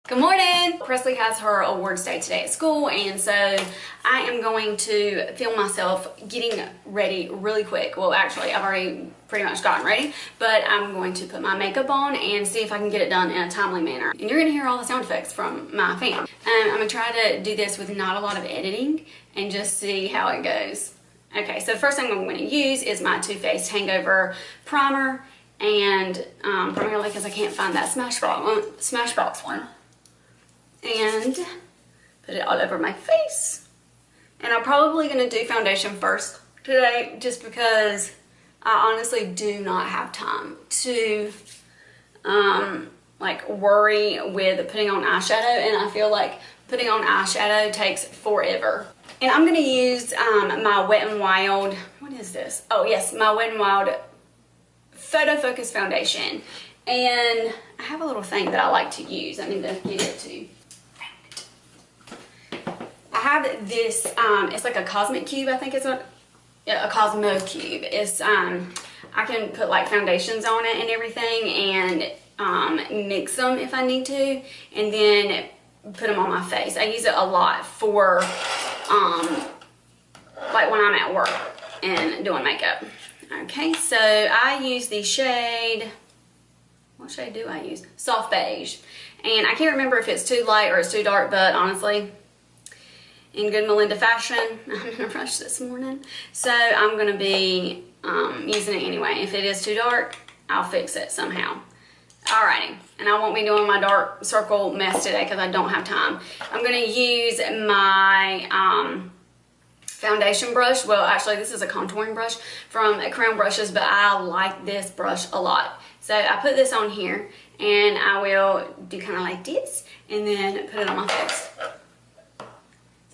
Good morning! Presley has her awards day today at school, and so I am going to film myself getting ready really quick. Well, actually, I've already pretty much gotten ready, but I'm going to put my makeup on and see if I can get it done in a timely manner. And you're going to hear all the sound effects from my fan. I'm going to try to do this with not a lot of editing and just see how it goes. Okay, so the first thing I'm going to use is my Too Faced Hangover Primer, and primarily because I can't find that Smashbox one. And put it all over my face. And I'm probably going to do foundation first today just because I honestly do not have time to like worry with putting on eyeshadow, and I feel like putting on eyeshadow takes forever. And I'm going to use my Wet n Wild, what is this? Oh yes, my Wet n Wild Photo Focus Foundation. And I have a little thing that I like to use. I need to get it to. I have this, it's like a Cosmic Cube, I think it's what, yeah, a Cosmo Cube. It's, I can put like foundations on it and everything and mix them if I need to, and then put them on my face. I use it a lot for, like when I'm at work and doing makeup. Okay, so I use the shade, what shade do I use? Soft Beige. And I can't remember if it's too light or it's too dark, but honestly, in good Melinda fashion, I'm in a rush this morning, so I'm going to be using it anyway. If it is too dark, I'll fix it somehow. Alrighty, and I won't be doing my dark circle mess today because I don't have time. I'm going to use my foundation brush. Well, actually, this is a contouring brush from Crown Brushes, but I like this brush a lot. So I put this on here, and I will do kind of like this, and then put it on my face.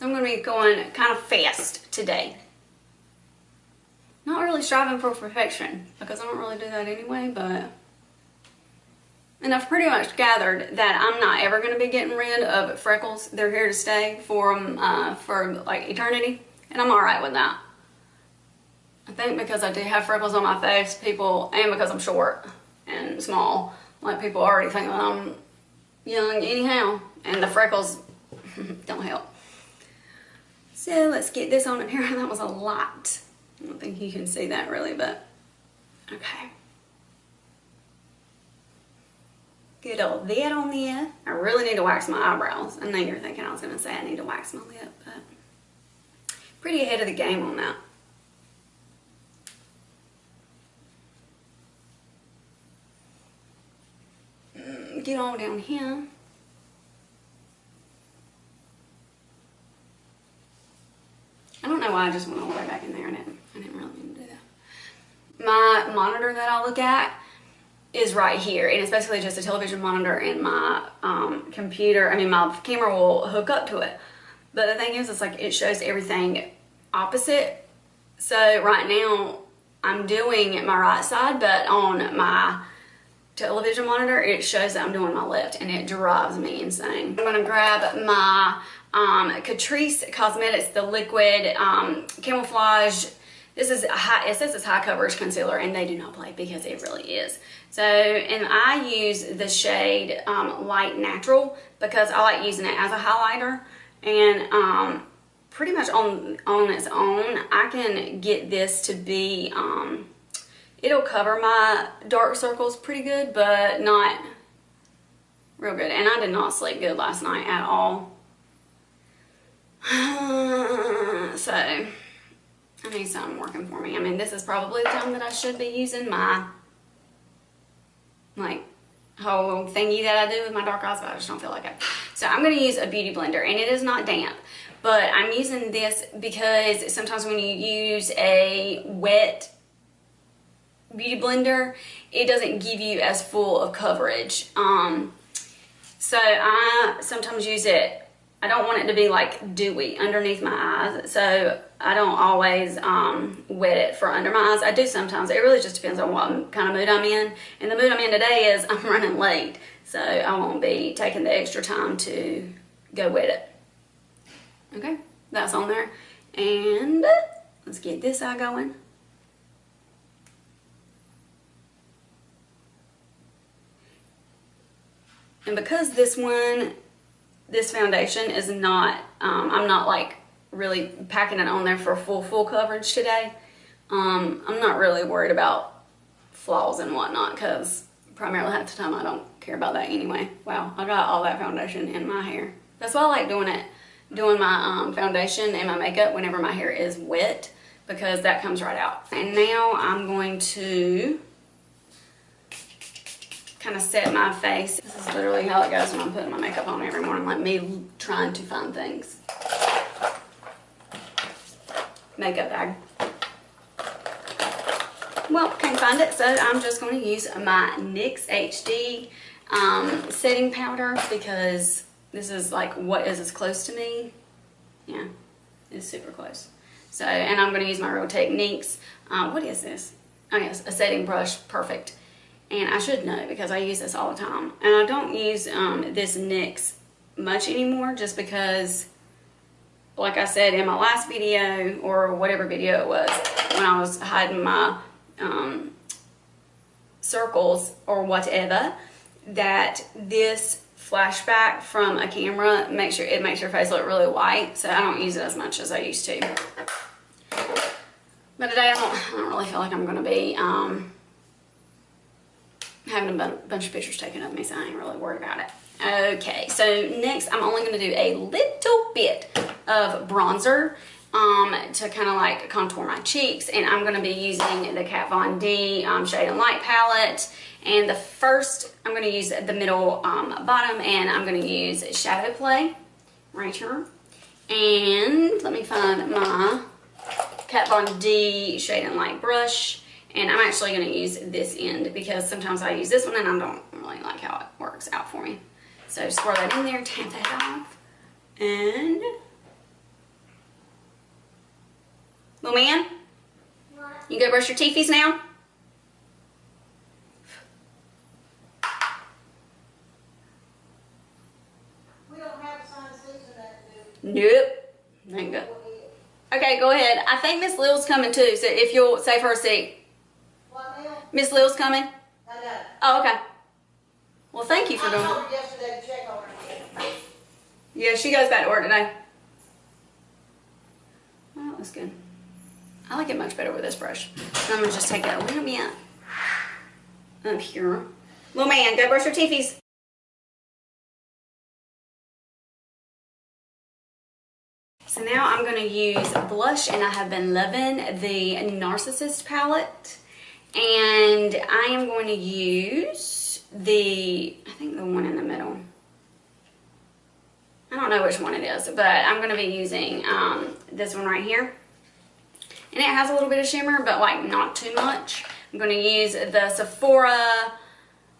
I'm going to be going kind of fast today. Not really striving for perfection, because I don't really do that anyway, but... And I've pretty much gathered that I'm not ever going to be getting rid of freckles. They're here to stay for like eternity, and I'm alright with that. I think because I do have freckles on my face, people, and because I'm short and small, like people already think that I'm young anyhow, and the freckles don't help. So let's get this on in here. That was a lot. I don't think you can see that really, but okay. Get all that on there. I really need to wax my eyebrows. I know you're thinking I was going to say I need to wax my lip, but pretty ahead of the game on that. Get all down here. I don't know why I just went all the way back in there. I didn't really mean to do that. My monitor that I look at is right here, and it's basically just a television monitor, and my computer, I mean my camera will hook up to it. But the thing is, it's like it shows everything opposite. So right now I'm doing my right side, but on my television monitor it shows that I'm doing my left, and it drives me insane. I'm gonna grab my Catrice Cosmetics, the liquid camouflage. This is it says it's high coverage concealer, and they do not play because it really is. So, and I use the shade Light Natural because I like using it as a highlighter, and pretty much on its own I can get this to be it'll cover my dark circles pretty good, but not real good. And I did not sleep good last night at all. So I need something working for me. I mean, this is probably the time that I should be using my like whole thingy that I do with my dark eyes, but I just don't feel like it. So I'm going to use a beauty blender, and it is not damp, but I'm using this because sometimes when you use a wet beauty blender, it doesn't give you as full of coverage. So I sometimes use it. I don't want it to be like dewy underneath my eyes, so I don't always wet it for under my eyes. I do sometimes. It really just depends on what kind of mood I'm in. And the mood I'm in today is I'm running late, so I won't be taking the extra time to go wet it. Okay, that's on there. And let's get this eye going. And because this foundation is not, I'm not like really packing it on there for full coverage today. I'm not really worried about flaws and whatnot, because primarily half the time I don't care about that anyway. Wow, I got all that foundation in my hair. That's why I like doing my foundation and my makeup whenever my hair is wet, because that comes right out. And now I'm going to kind of set my face. This is literally how it goes when I'm putting my makeup on every morning, like me trying to find things. Makeup bag. Well, can't find it, so I'm just going to use my NYX HD setting powder, because this is like what is as close to me. Yeah, it's super close. So, and I'm going to use my Real Techniques. What is this? Oh yes, a setting brush. Perfect. And I should know because I use this all the time. And I don't use this NYX much anymore, just because, like I said in my last video, or whatever video it was, when I was hiding my circles or whatever, that this flashback from a camera makes your face look really white, so I don't use it as much as I used to. But today I don't really feel like I'm going to be having a bunch of pictures taken of me, so I ain't really worried about it. Okay, so next I'm only going to do a little bit of bronzer to kind of like contour my cheeks, and I'm going to be using the Kat Von D Shade and Light palette. And the first, I'm going to use the middle bottom, and I'm going to use Shadow Play right here. And let me find my Kat Von D Shade and Light brush. And I'm actually going to use this end, because sometimes I use this one and I don't really like how it works out for me. So just throw that in there, tap that off. And little man, what? You go brush your teethies now? We don't have a sign season that do. Nope. Thank God. Okay, go ahead. I think Miss Lil's coming too, so if you'll save her a seat. What, Lil? Miss Lil's coming? I know. Oh, okay. Well, thank you for doing I it. told her yesterday to check on her again. Yeah, she goes back to work today. Well, that looks good. I like it much better with this brush. So I'm going to just take it a little bit up here. Little man, go brush your teethies. So now I'm going to use blush, and I have been loving the Narcissist palette. And I am going to use I think the one in the middle. I don't know which one it is, but I'm going to be using this one right here. And it has a little bit of shimmer, but like not too much. I'm going to use the Sephora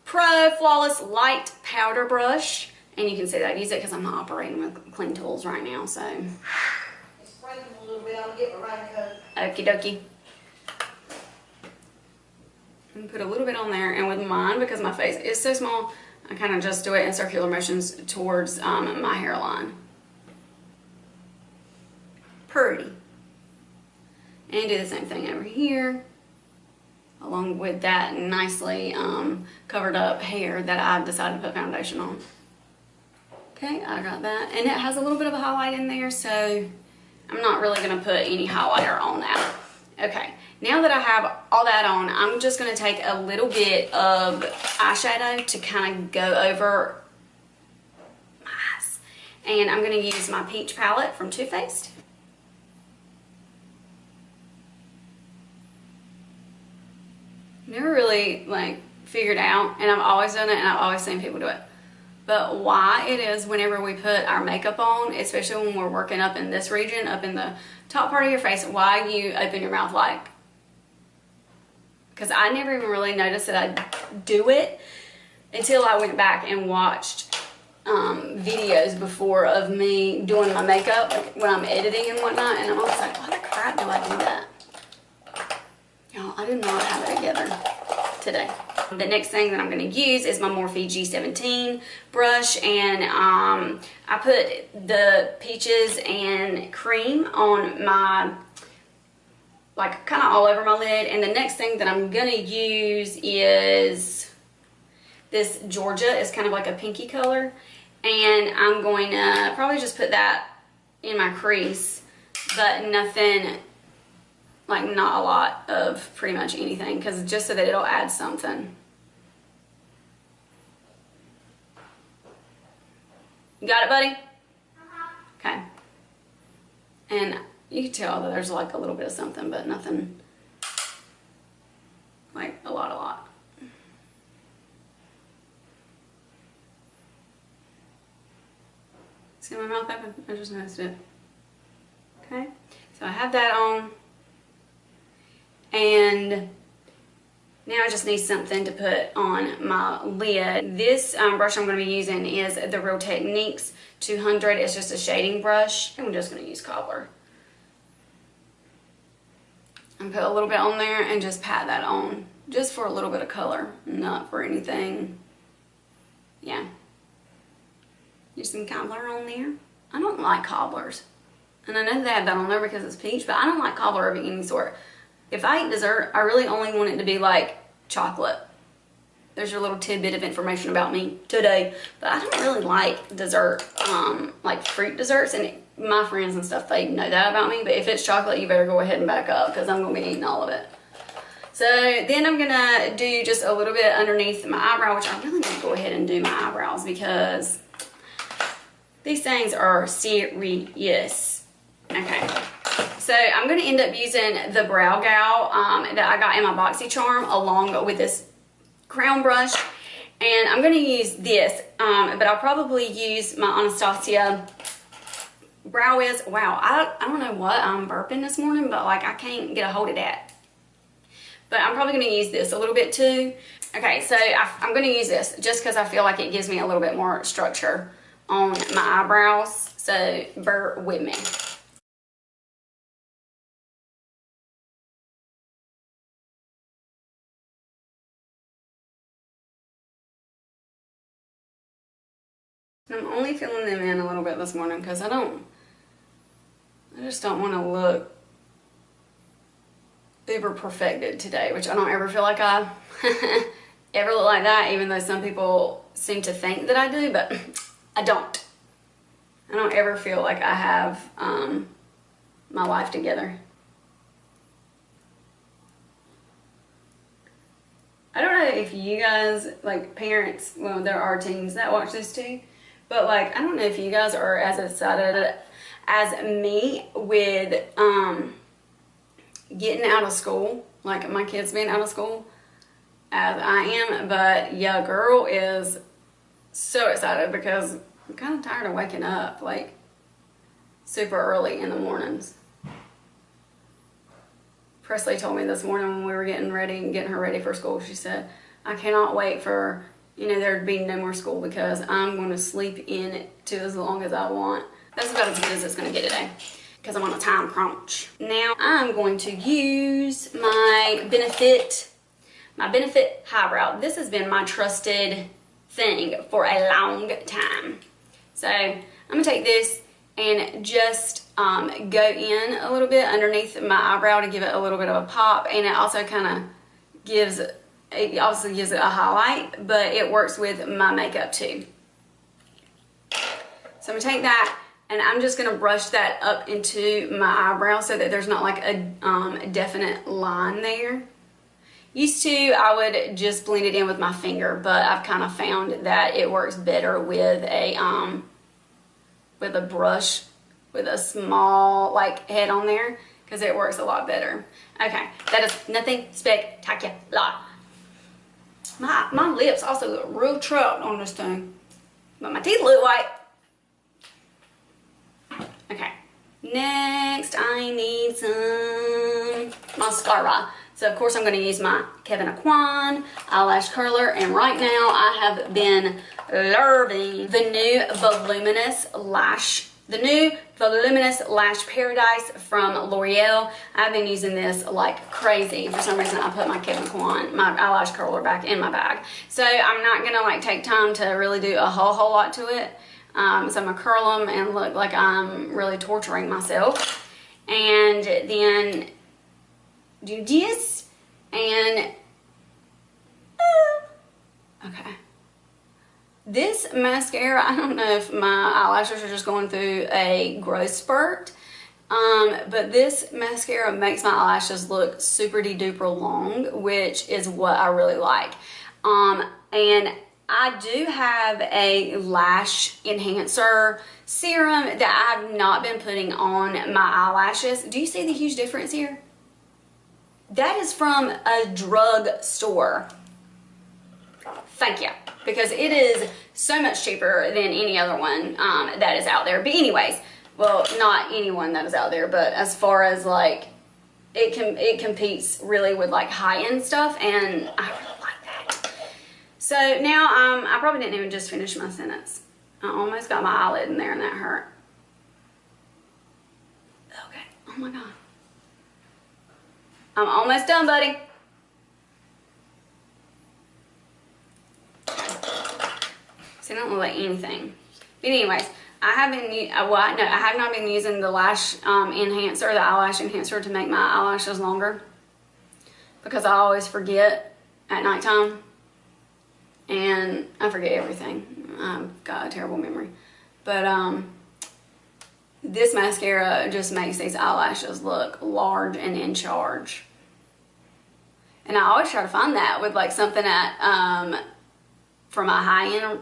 Pro Flawless Light Powder Brush. And you can see that I use it because I'm not operating with clean tools right now, so. It's sprinkling a little bit. I'm going to get my raincoat. Okie dokie. And put a little bit on there, and with mine, because my face is so small, I kind of just do it in circular motions towards my hairline. Pretty. And do the same thing over here, along with that nicely covered up hair that I decided to put foundation on. Okay, I got that. And it has a little bit of a highlight in there, so I'm not really going to put any highlighter on that. Okay, now that I have all that on, I'm just going to take a little bit of eyeshadow to kind of go over my eyes. And I'm going to use my Peach palette from Too Faced. Never really like figured out, and I've always done it, and I've always seen people do it, but why it is whenever we put our makeup on, especially when we're working up in this region, up in the top part of your face, why you open your mouth like, because I never even really noticed that I do it until I went back and watched videos before of me doing my makeup, like when I'm editing and whatnot, and I'm always like, why the crap do I do that? Y'all, I do not have it together today. The next thing that I'm going to use is my Morphe G17 brush, and I put the peaches and cream on my, like kind of all over my lid, and the next thing that I'm going to use is This Georgia is kind of like a pinky color. And I'm going to probably just put that in my crease, but nothing, like not a lot of pretty much anything, because just so that it'll add something. You got it, buddy? Okay. And you can tell that there's like a little bit of something, but nothing like a lot. See my mouth open? I just noticed it. Okay, so I have that on. And now I just need something to put on my lid. This brush I'm going to be using is the Real Techniques 200. It's just a shading brush. I'm just going to use cobbler. And put a little bit on there and just pat that on. Just for a little bit of color, not for anything. Yeah. Use some cobbler on there. I don't like cobblers. And I know they have that on there because it's peach, but I don't like cobbler of any sort. If I eat dessert, I really only want it to be like chocolate. There's your little tidbit of information about me today. But I don't really like dessert, like fruit desserts. And my friends and stuff, they know that about me. But if it's chocolate, you better go ahead and back up because I'm going to be eating all of it. So then I'm going to do just a little bit underneath my eyebrow, which I really need to go ahead and do my eyebrows because these things are serious. Okay. So I'm going to end up using the Brow Gal that I got in my BoxyCharm along with this crown brush. And I'm going to use this, but I'll probably use my Anastasia Brow Wiz. Wow, I don't know what I'm burping this morning, but like I can't get a hold of that. But I'm probably going to use this a little bit too. Okay, so I'm going to use this just because I feel like it gives me a little bit more structure on my eyebrows. So bear with me. I'm only filling them in a little bit this morning because I just don't want to look uber perfected today, which I don't ever feel like I ever look like that, even though some people seem to think that I do, but I don't. I don't ever feel like I have my life together. I don't know if you guys, like parents, well, there are teens that watch this too, but like, I don't know if you guys are as excited as me with getting out of school, like my kids being out of school, as I am. But yeah, girl is so excited because I'm kind of tired of waking up like super early in the mornings. Presley told me this morning when we were getting ready and getting her ready for school, she said, I cannot wait for, there to be no more school because I'm going to sleep in to as long as I want. That's about as good as it's going to get today because I'm on a time crunch. Now I'm going to use my Benefit Highbrow. This has been my trusted thing for a long time. So I'm going to take this and just go in a little bit underneath my eyebrow to give it a little bit of a pop, and it also kind of gives it a highlight, but it works with my makeup too. So I'm gonna take that and I'm just gonna brush that up into my eyebrow so that there's not like a definite line there. Used to, I would just blend it in with my finger, but I've kind of found that it works better with a brush with a small like head on there because it works a lot better. Okay, that is nothing spectacular. My lips also look real trapped on this thing, but my teeth look white. Okay, next I need some mascara. So of course I'm going to use my Kevyn Aucoin eyelash curler, and right now I have been loving the new Voluminous Lash Paradise from L'Oreal. I've been using this like crazy. For some reason I put my Kevyn Aucoin, my eyelash curler, back in my bag. So I'm not going to like take time to really do a whole lot to it. So I'm going to curl them and look like I'm really torturing myself. And then do this and okay. This mascara, I don't know if my eyelashes are just going through a growth spurt, but this mascara makes my eyelashes look super duper long, which is what I really like. And I do have a lash enhancer serum that I have not been putting on my eyelashes. Do you see the huge difference here? That is from a drug store. Thank you, because it is so much cheaper than any other one that is out there. But anyways, well, not anyone that is out there, but as far as like it competes really with like high-end stuff, and I really like that. So now I probably didn't even just finish my sentence. I almost got my eyelid in there and that hurt. Okay, oh my God. I'm almost done, buddy. See, I don't look like anything. But anyways, I have not been using the lash enhancer, the eyelash enhancer, to make my eyelashes longer, because I always forget at nighttime, and I forget everything. I've got a terrible memory. But this mascara just makes these eyelashes look large and in charge. And I always try to find that with like something at from a high-end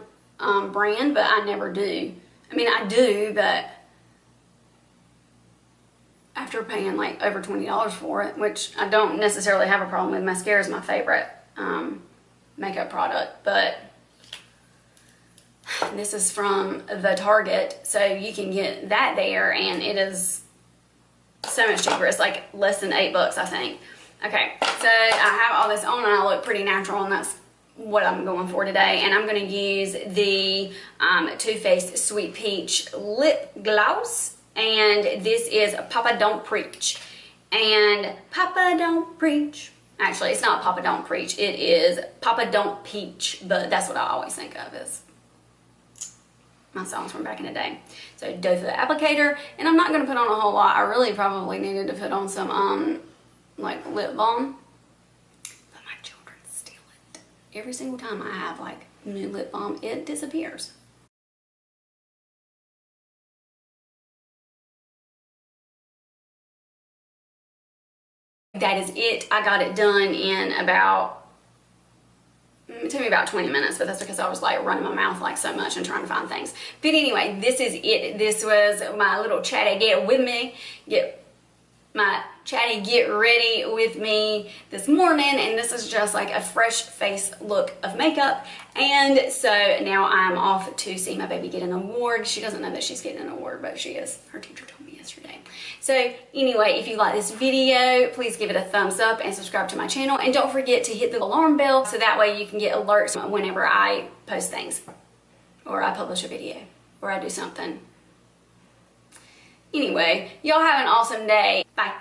brand, but I never do. I mean, I do, but after paying like over $20 for it, which I don't necessarily have a problem with. Mascara is my favorite makeup product, but this is from the Target, so you can get that there, and it is so much cheaper. It's like less than $8, I think. Okay, so I have all this on, and I look pretty natural, and that's what I'm going for today. And I'm going to use the Too Faced Sweet Peach Lip Gloss, and this is Papa Don't Preach. And Papa Don't Preach, actually it's not Papa Don't Preach, it is Papa Don't Peach, but that's what I always think of as my songs from back in the day. So doe for the applicator, and I'm not going to put on a whole lot. I really probably needed to put on some like lip balm, but my children steal it. Every single time I have like new lip balm, it disappears. That is it. I got it done in about, it took me about 20 minutes, but that's because I was like running my mouth like so much and trying to find things. But anyway, this is it. This was my little chatty get ready with me this morning, and this is just like a fresh face look of makeup. And so now I'm off to see my baby get an award. She doesn't know that she's getting an award, but she is. Her teacher told me yesterday. So anyway, if you like this video, please give it a thumbs up and subscribe to my channel, and don't forget to hit the alarm bell so that way you can get alerts whenever I post things, or I publish a video, or I do something. Anyway, y'all have an awesome day. Bye.